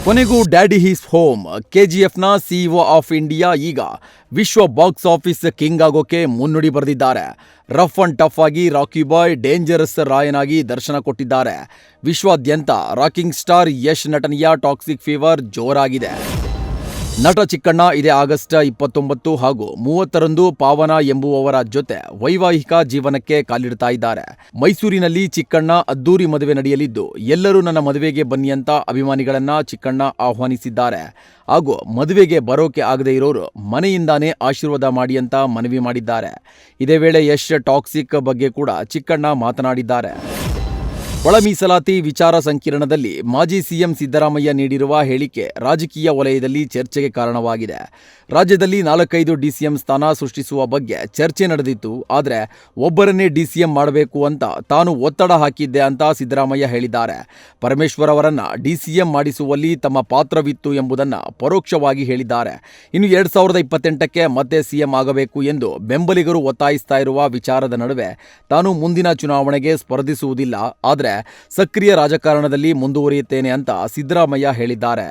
ಕೊನೆಗೂ daddy is home. ಕೆಜಿಎಫ್ನ CEO of India ಈಗ ವಿಶ್ವ ಬಾಕ್ಸ್ ಆಫೀಸ್ ಕಿಂಗ್ ಆಗೋಕೆ ಮುನ್ನುಡಿ ಬರೆದಿದ್ದಾರೆ. ರಫ್ ಅಂಡ್ ಟಫ್ ಆಗಿ ರಾಕಿ ಬಾಯ್ ಡೇಂಜರಸ್ ರಾಯನಾಗಿ ದರ್ಶನ ಕೊಟ್ಟಿದ್ದಾರೆ. ವಿಶ್ವಾದ್ಯಂತ ರಾಕಿಂಗ್ ಸ್ಟಾರ್ ಯಶ್ ನಟನೆಯ ಟಾಕ್ಸಿಕ್ ಫೀವರ್ ಜೋರಾಗಿದೆ. ನಟ ಚಿಕ್ಕಣ್ಣ ಇದೇ ಆಗಸ್ಟ್ 29 ಹಾಗೂ 30ರಂದು ಪಾವನ ಎಂಬುವವರ ಜೊತೆ ವೈವಾಹಿಕ ಜೀವನಕ್ಕೆ ಕಾಲಿಡ್ತಾ ಇದ್ದಾರೆ. ಮೈಸೂರಿನಲ್ಲಿ ಚಿಕ್ಕಣ್ಣ ಅದ್ದೂರಿ ಮದುವೆ ನಡೆಯಲಿದ್ದು, ಎಲ್ಲರೂ ನನ್ನ ಮದುವೆಗೆ ಬನ್ನಿ ಅಂತ ಅಭಿಮಾನಿಗಳನ್ನ ಚಿಕ್ಕಣ್ಣ ಆಹ್ವಾನಿಸಿದ್ದಾರೆ. ಹಾಗೂ ಮದುವೆಗೆ ಬರೋಕೆ ಆಗದೆ ಇರೋರು ಮನೆಯಿಂದಾನೇ ಆಶೀರ್ವಾದ ಮಾಡಿ ಅಂತ ಮನವಿ ಮಾಡಿದ್ದಾರೆ. ಇದೇ ವೇಳೆ ಯಶ್ ಟಾಕ್ಸಿಕ್ ಬಗ್ಗೆ ಕೂಡ ಚಿಕ್ಕಣ್ಣ ಮಾತನಾಡಿದ್ದಾರೆ. ಒಳ ಮೀಸಲಾತಿ ವಿಚಾರ ಸಂಕಿರಣದಲ್ಲಿ ಮಾಜಿ ಸಿಎಂ ಸಿದ್ದರಾಮಯ್ಯ ನೀಡಿರುವ ಹೇಳಿಕೆ ರಾಜಕೀಯ ವಲಯದಲ್ಲಿ ಚರ್ಚೆಗೆ ಕಾರಣವಾಗಿದೆ. ರಾಜ್ಯದಲ್ಲಿ 4-5 ಡಿಸಿಎಂ ಸ್ಥಾನ ಸೃಷ್ಟಿಸುವ ಬಗ್ಗೆ ಚರ್ಚೆ ನಡೆದಿತ್ತು. ಆದರೆ ಒಬ್ಬರನ್ನೇ ಡಿಸಿಎಂ ಮಾಡಬೇಕು ಅಂತ ತಾನು ಒತ್ತಡ ಹಾಕಿದ್ದೆ ಅಂತ ಸಿದ್ದರಾಮಯ್ಯ ಹೇಳಿದ್ದಾರೆ. ಪರಮೇಶ್ವರ್ ಅವರನ್ನ ಡಿಸಿಎಂ ಮಾಡಿಸುವಲ್ಲಿ ತಮ್ಮ ಪಾತ್ರವಿತ್ತು ಎಂಬುದನ್ನು ಪರೋಕ್ಷವಾಗಿ ಹೇಳಿದ್ದಾರೆ. ಇನ್ನು 2028ಕ್ಕೆ ಮತ್ತೆ ಸಿಎಂ ಆಗಬೇಕು ಎಂದು ಬೆಂಬಲಿಗರು ಒತ್ತಾಯಿಸ್ತಾ ಇರುವ ವಿಚಾರದ ನಡುವೆ ತಾನು ಮುಂದಿನ ಚುನಾವಣೆಗೆ ಸ್ಪರ್ಧಿಸುವುದಿಲ್ಲ, ಆದರೆ ಸಕ್ರಿಯ ರಾಜಕಾರಣದಲ್ಲಿ ಮುಂದುವರಿಯುತ್ತೇನೆ ಅಂತ ಸಿದ್ದರಾಮಯ್ಯ ಹೇಳಿದ್ದಾರೆ.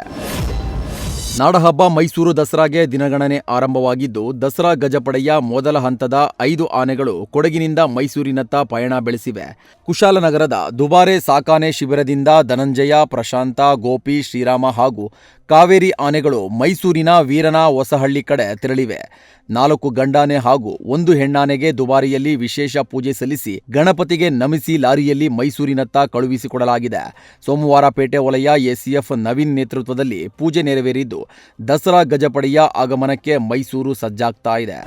ನಾಡಹಬ್ಬ ಮೈಸೂರು ದಸರಾಗೆ ದಿನಗಣನೆ ಆರಂಭವಾಗಿದ್ದು, ದಸರಾ ಗಜಪಡೆಯ ಮೊದಲ ಹಂತದ 5 ಆನೆಗಳು ಕೊಡಗಿನಿಂದ ಮೈಸೂರಿನತ್ತ ಪಯಣ ಬೆಳೆಸಿವೆ. ಕುಶಾಲನಗರದ ದುಬಾರೆ ಸಾಕಾನೆ ಶಿಬಿರದಿಂದ ಧನಂಜಯ, ಪ್ರಶಾಂತ, ಗೋಪಿ, ಶ್ರೀರಾಮ ಹಾಗೂ ಕಾವೇರಿ ಆನೆಗಳು ಮೈಸೂರಿನ ವೀರನ ಹೊಸಹಳ್ಳಿ ಕಡೆ ತೆರಳಿವೆ. 4 ಗಂಡಾನೆ ಹಾಗೂ 1 ಹೆಣ್ಣಾನೆಗೆ ದುಬಾರಿಯಲ್ಲಿ ವಿಶೇಷ ಪೂಜೆ ಸಲ್ಲಿಸಿ ಗಣಪತಿಗೆ ನಮಿಸಿ ಲಾರಿಯಲ್ಲಿ ಮೈಸೂರಿನತ್ತ ಕಳುಹಿಸಿಕೊಡಲಾಗಿದೆ. ಸೋಮವಾರ ಪೇಟೆ ವಲಯ ಎಸಿಎಫ್ ನವೀನ್ ನೇತೃತ್ವದಲ್ಲಿ ಪೂಜೆ ನೆರವೇರಿದ್ದು, ದಸರಾ ಗಜಪಡೆಯ ಆಗಮನಕ್ಕೆ ಮೈಸೂರು ಸಜ್ಜಾಗ್ತಾ ಇದೆ.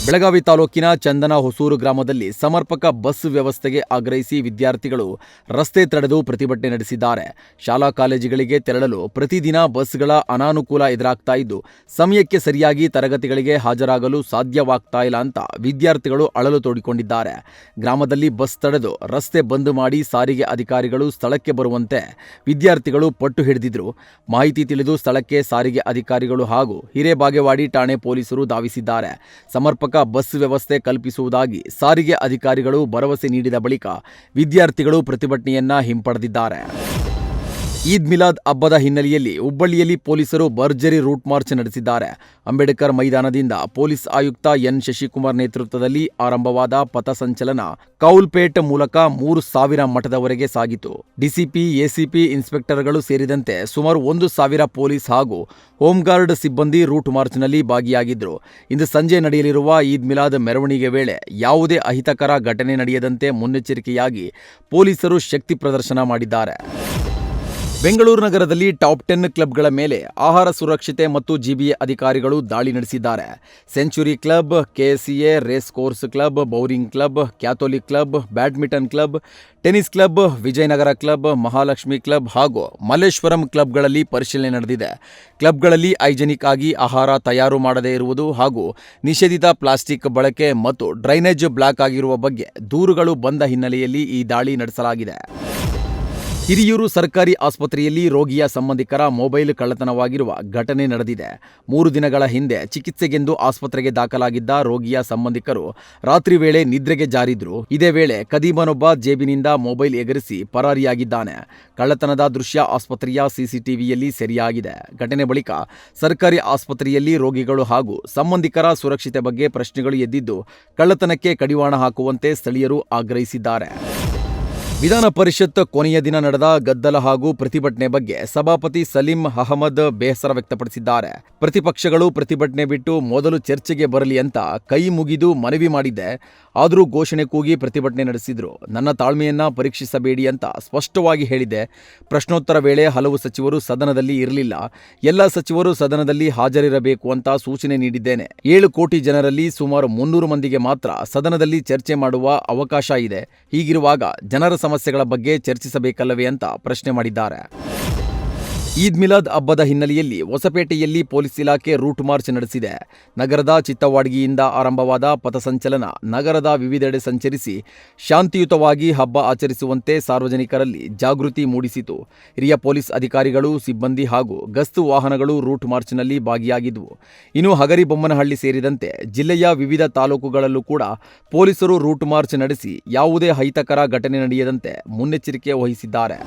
ಬೆಳಗಾವಿ ತಾಲೂಕಿನ ಚಂದನ ಹೊಸೂರು ಗ್ರಾಮದಲ್ಲಿ ಸಮರ್ಪಕ ಬಸ್ ವ್ಯವಸ್ಥೆಗೆ ಆಗ್ರಹಿಸಿ ವಿದ್ಯಾರ್ಥಿಗಳು ರಸ್ತೆ ತಡೆದು ಪ್ರತಿಭಟನೆ ನಡೆಸಿದ್ದಾರೆ. ಶಾಲಾ ಕಾಲೇಜುಗಳಿಗೆ ತೆರಳಲು ಪ್ರತಿದಿನ ಬಸ್ಗಳ ಅನಾನುಕೂಲ ಎದುರಾಗ್ತಾ ಇದ್ದು, ಸಮಯಕ್ಕೆ ಸರಿಯಾಗಿ ತರಗತಿಗಳಿಗೆ ಹಾಜರಾಗಲು ಸಾಧ್ಯವಾಗ್ತಾ ಇಲ್ಲ ಅಂತ ವಿದ್ಯಾರ್ಥಿಗಳು ಅಳಲು ತೋಡಿಕೊಂಡಿದ್ದಾರೆ. ಗ್ರಾಮದಲ್ಲಿ ಬಸ್ ತಡೆದು ರಸ್ತೆ ಬಂದ್ ಮಾಡಿ ಸಾರಿಗೆ ಅಧಿಕಾರಿಗಳು ಸ್ಥಳಕ್ಕೆ ಬರುವಂತೆ ವಿದ್ಯಾರ್ಥಿಗಳು ಪಟ್ಟು ಹಿಡಿದಿದ್ರು. ಮಾಹಿತಿ ತಿಳಿದು ಸ್ಥಳಕ್ಕೆ ಸಾರಿಗೆ ಅಧಿಕಾರಿಗಳು ಹಾಗೂ ಹಿರೇಬಾಗೇವಾಡಿ ಠಾಣೆ ಪೊಲೀಸರು ಧಾವಿಸಿದ್ದಾರೆ. ಸಮರ್ಪಕ ಬಸ್ ವ್ಯವಸ್ಥೆ ಕಲ್ಪಿಸುವುದಾಗಿ ಸಾರಿಗೆ ಅಧಿಕಾರಿಗಳು ಭರವಸೆ ನೀಡಿದ ಬಳಿಕ ವಿದ್ಯಾರ್ಥಿಗಳು ಪ್ರತಿಭಟನೆಯನ್ನ ಹಿಂಪಡೆದಿದ್ದಾರೆ. ಈದ್ ಮಿಲಾದ್ ಹಬ್ಬದ ಹಿನ್ನೆಲೆಯಲ್ಲಿ ಹುಬ್ಬಳ್ಳಿಯಲ್ಲಿ ಪೊಲೀಸರು ಭರ್ಜರಿ ರೂಟ್ ಮಾರ್ಚ್ ನಡೆಸಿದ್ದಾರೆ. ಅಂಬೇಡ್ಕರ್ ಮೈದಾನದಿಂದ ಪೊಲೀಸ್ ಆಯುಕ್ತ ಎನ್ ಶಶಿಕುಮಾರ್ ನೇತೃತ್ವದಲ್ಲಿ ಆರಂಭವಾದ ಪಥಸಂಚಲನ ಕೌಲ್ಪೇಟ್ ಮೂಲಕ 3000 ಮಠದವರೆಗೆ ಸಾಗಿತು. ಡಿಸಿಪಿ, ಎಸಿಪಿ, ಇನ್ಸ್ಪೆಕ್ಟರ್ಗಳು ಸೇರಿದಂತೆ ಸುಮಾರು 1000 ಪೊಲೀಸ್ ಹಾಗೂ ಹೋಂಗಾರ್ಡ್ ಸಿಬ್ಬಂದಿ ರೂಟ್ ಮಾರ್ಚ್ನಲ್ಲಿ ಭಾಗಿಯಾಗಿದ್ದರು. ಇಂದು ಸಂಜೆ ನಡೆಯಲಿರುವ ಈದ್ ಮಿಲಾದ್ ಮೆರವಣಿಗೆ ವೇಳೆ ಯಾವುದೇ ಅಹಿತಕರ ಘಟನೆ ನಡೆಯದಂತೆ ಮುನ್ನೆಚ್ಚರಿಕೆಯಾಗಿ ಪೊಲೀಸರು ಶಕ್ತಿ ಪ್ರದರ್ಶನ ಮಾಡಿದ್ದಾರೆ. ಬೆಂಗಳೂರು ನಗರದಲ್ಲಿ ಟಾಪ್ 10 ಕ್ಲಬ್ಗಳ ಮೇಲೆ ಆಹಾರ ಸುರಕ್ಷತೆ ಮತ್ತು ಜಿಬಿಎ ಅಧಿಕಾರಿಗಳು ದಾಳಿ ನಡೆಸಿದ್ದಾರೆ. Century club, KSCA, race course club, Bowring club, Catholic club, badminton club, tennis club, Vijayanagar club, Mahalakshmi club ಹಾಗೂ ಮಲ್ಲೇಶ್ವರಂ ಕ್ಲಬ್ಗಳಲ್ಲಿ ಪರಿಶೀಲನೆ ನಡೆದಿದೆ. ಕ್ಲಬ್ಗಳಲ್ಲಿ ಹೈಜೆನಿಕ್ ಆಗಿ ಆಹಾರ ತಯಾರು ಮಾಡದೇ ಇರುವುದು ಹಾಗೂ ನಿಷೇಧಿತ ಪ್ಲಾಸ್ಟಿಕ್ ಬಳಕೆ ಮತ್ತು ಡ್ರೈನೇಜ್ ಬ್ಲಾಕ್ ಆಗಿರುವ ಬಗ್ಗೆ ದೂರುಗಳು ಬಂದ ಹಿನ್ನೆಲೆಯಲ್ಲಿ ಈ ದಾಳಿ ನಡೆಸಲಾಗಿದೆ. ಹಿರಿಯೂರು ಸರ್ಕಾರಿ ಆಸ್ಪತ್ರೆಯಲ್ಲಿ ರೋಗಿಯ ಸಂಬಂಧಿಕರ ಮೊಬೈಲ್ ಕಳ್ಳತನವಾಗಿರುವ ಘಟನೆ ನಡೆದಿದೆ. 3 ದಿನಗಳ ಹಿಂದೆ ಚಿಕಿತ್ಸೆಗೆಂದು ಆಸ್ಪತ್ರೆಗೆ ದಾಖಲಾಗಿದ್ದ ರೋಗಿಯ ಸಂಬಂಧಿಕರು ರಾತ್ರಿ ವೇಳೆ ನಿದ್ರೆಗೆ ಜಾರಿದ್ರು. ಇದೇ ವೇಳೆ ಕದೀಮನೊಬ್ಬ ಜೇಬಿನಿಂದ ಮೊಬೈಲ್ ಎಗರಿಸಿ ಪರಾರಿಯಾಗಿದ್ದಾನೆ. ಕಳ್ಳತನದ ದೃಶ್ಯ ಆಸ್ಪತ್ರೆಯ ಸಿಸಿಟಿವಿಯಲ್ಲಿ ಸೆರೆಯಾಗಿದೆ. ಘಟನೆ ಬಳಿಕ ಸರ್ಕಾರಿ ಆಸ್ಪತ್ರೆಯಲ್ಲಿ ರೋಗಿಗಳು ಹಾಗೂ ಸಂಬಂಧಿಕರ ಸುರಕ್ಷತೆ ಬಗ್ಗೆ ಪ್ರಶ್ನೆಗಳು ಎದ್ದಿದ್ದು, ಕಳ್ಳತನಕ್ಕೆ ಕಡಿವಾಣ ಹಾಕುವಂತೆ ಸ್ಥಳೀಯರು ಆಗ್ರಹಿಸಿದ್ದಾರೆ. ವಿಧಾನ ಪರಿಷತ್ ಕೊನೆಯ ದಿನ ನಡೆದ ಗದ್ದಲ ಹಾಗೂ ಪ್ರತಿಭಟನೆ ಬಗ್ಗೆ ಸಭಾಪತಿ ಸಲೀಂ ಅಹಮದ್ ಬೇಸರ ವ್ಯಕ್ತಪಡಿಸಿದ್ದಾರೆ. ಪ್ರತಿಪಕ್ಷಗಳು ಪ್ರತಿಭಟನೆ ಬಿಟ್ಟು ಮೊದಲು ಚರ್ಚೆಗೆ ಬರಲಿ ಅಂತ ಕೈ ಮುಗಿದು ಮನವಿ ಮಾಡಿದ್ದೆ. ಆದರೂ ಘೋಷಣೆ ಕೂಗಿ ಪ್ರತಿಭಟನೆ ನಡೆಸಿದ್ರು. ನನ್ನ ತಾಳ್ಮೆಯನ್ನ ಪರೀಕ್ಷಿಸಬೇಡಿ ಅಂತ ಸ್ಪಷ್ಟವಾಗಿ ಹೇಳಿದ್ದೆ. ಪ್ರಶ್ನೋತ್ತರ ವೇಳೆ ಹಲವು ಸಚಿವರು ಸದನದಲ್ಲಿ ಇರಲಿಲ್ಲ. ಎಲ್ಲ ಸಚಿವರು ಸದನದಲ್ಲಿ ಹಾಜರಿರಬೇಕು ಅಂತ ಸೂಚನೆ ನೀಡಿದ್ದೇನೆ. 7 ಕೋಟಿ ಜನರಲ್ಲಿ ಸುಮಾರು 300 ಮಂದಿಗೆ ಮಾತ್ರ ಸದನದಲ್ಲಿ ಚರ್ಚೆ ಮಾಡುವ ಅವಕಾಶ ಇದೆ. ಹೀಗಿರುವಾಗ ಜನರ ಸಮಸ್ಯೆಗಳ ಬಗ್ಗೆ ಚರ್ಚಿಸಬೇಕಲ್ಲವೇ ಅಂತ ಪ್ರಶ್ನೆ ಮಾಡಿದ್ದಾರೆ. ಈದ್ ಮಿಲಾದ್ ಹಬ್ಬದ ಹಿನ್ನೆಲೆಯಲ್ಲಿ ಹೊಸಪೇಟೆಯಲ್ಲಿ ಪೊಲೀಸ್ ಇಲಾಖೆ ರೂಟ್ ಮಾರ್ಚ್ ನಡೆಸಿದೆ. ನಗರದ ಚಿತ್ತವಾಡ್ಗಿಯಿಂದ ಆರಂಭವಾದ ಪಥಸಂಚಲನ ನಗರದ ವಿವಿಧೆಡೆ ಸಂಚರಿಸಿ ಶಾಂತಿಯುತವಾಗಿ ಹಬ್ಬ ಆಚರಿಸುವಂತೆ ಸಾರ್ವಜನಿಕರಲ್ಲಿ ಜಾಗೃತಿ ಮೂಡಿಸಿತು. ಹಿರಿಯ ಪೊಲೀಸ್ ಅಧಿಕಾರಿಗಳು, ಸಿಬ್ಬಂದಿ ಹಾಗೂ ಗಸ್ತು ವಾಹನಗಳು ರೂಟ್ ಮಾರ್ಚ್ನಲ್ಲಿ ಭಾಗಿಯಾಗಿದ್ದವು. ಇನ್ನು ಹಗರಿಬೊಮ್ಮನಹಳ್ಳಿ ಸೇರಿದಂತೆ ಜಿಲ್ಲೆಯ ವಿವಿಧ ತಾಲೂಕುಗಳಲ್ಲೂ ಕೂಡ ಪೊಲೀಸರು ರೂಟ್ ಮಾರ್ಚ್ ನಡೆಸಿ ಯಾವುದೇ ಅಹಿತಕರ ಘಟನೆ ನಡೆಯದಂತೆ ಮುನ್ನೆಚ್ಚರಿಕೆ ವಹಿಸಿದ್ದಾರೆ.